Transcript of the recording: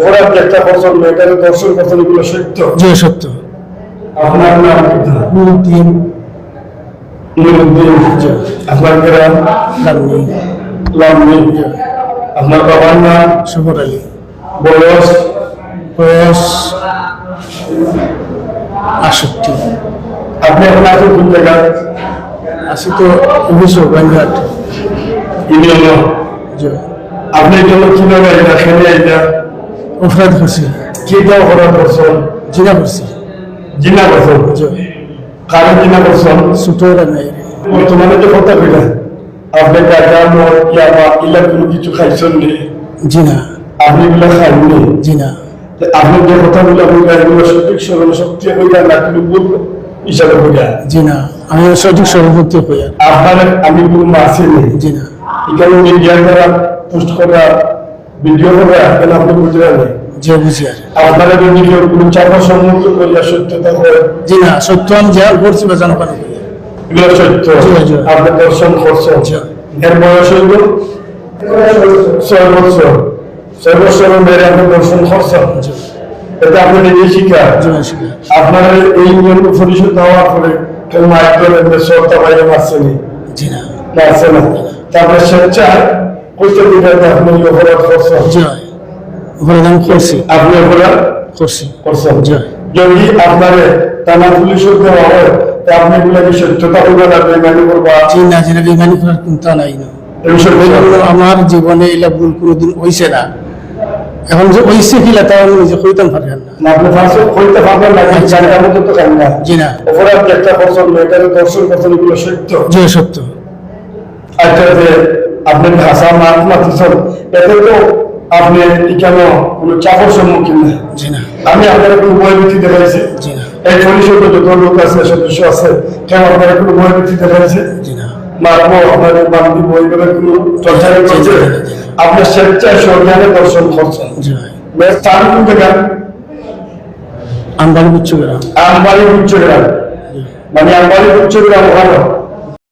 অপরাধ একটা পছন্দ, এখানে দর্শন পছন্দ এগুলো সত্য। জি সত্য। আপনার নাম নুরুদ্দিন। নুরুদ্দিন। আপনার গ্রাম লামনি। আপনার বাবার নাম সফর আলী। বয়স বয়স 68। আপনি এখন আছেন কোন জায়গায়? আছি তো অভিযোগ বাঙ্গাট। ইউনিয়ন। আপনি জন্য কিভাবে এটা খেলে এটা অপরাধ করছি। কিটা অপরাধ করছেন? জিনা করছি। জিনা করছেন? কারণ জিনা করছেন ছোটরা নাই। বর্তমানে যে কথা বলে আপনি গাঁজা মদ ইয়াবা ইলা কোনো কিছু খাইছেন নি? জিনা। আপনি এগুলো খাইনি? জিনা। আপনি যে কথাগুলো বললেন এগুলো সঠিক স্মরণ শক্তি হইয়া না কিন্তু ভুল হিসাবে হইয়া? জিনা। আমি সঠিক সভাপতি হইয়া। আপনার আমি কোনো মাসি নেই। জিনা। এখানে মিডিয়া দ্বারা পোস্ট করা ভিডিও করা কেন আপনি বুঝতে পারেন? যে বুঝি আর আপনারা যদি কেউ কোনো চাপের সম্মুখীন করিয়া সত্যতা হয়? জিনা সত্য আমি যা করছি বা জানো কেন এগুলো সত্য আপনি দর্শন করছেন। এর বয়স হইল 6 বছর। 6 বছর মেয়ের আপনি দর্শন করছেন, এটা আপনি নিজে শিকার। আপনার এই নিয়ম পরিশোধ হওয়ার পরে কেউ মাইক করেন সরতা বাইরে মারছেনি? জিনা। মারছে না। তারপরে স্বেচ্ছায় কইতে দিবেন আপনি অপরাধ করছেন? জয় অপরাধ আমি করছি। আপনি অপরাধ করছি। করছেন? জয়। যদি আপনার থানা পুলিশের দেওয়া হয় তা আপনি এগুলো কি সত্যতা হইবে না বেমানি করবা? জিনা জিনা বেমানি করার চিন্তা নাই না। আমার জীবনে এলা ভুল কোনোদিন হইছে না। এখন যে হইছে কিলা তাও আমি নিজে কইতাম পারবেন না। আপনি ফাঁসে কইতে পারবেন না, জায়গা মতো তো খান না। জিনা। অপরাধ একটা পছন্দ, এখানে দর্শন পছন্দ এগুলো সত্য। যে সত্য। আচ্ছা যে আপনি ভাষা মাত মাতিছেন এতে তো আপনি কেন কোনো চাপের সম্মুখীন না? জিনা। আমি আপনার কোনো ভয়ভীতি দেখাইছি? জিনা। এই পরিষদে যত লোক আছে সদস্য আছে কেন আপনারা কোনো ভয়ভীতি দেখাইছে? জিনা। মারবো আপনাদের বান্ধব বইগুলো কোনো চর্চা করছে? আপনার স্বেচ্ছায় সজ্ঞানে দর্শন করছেন। স্থান কোন জায়গা? আমবাড়ি উচ্চ গ্রাম। আমবাড়ি উচ্চ গ্রাম মানে আমবাড়ি উচ্চ গ্রাম ওখানে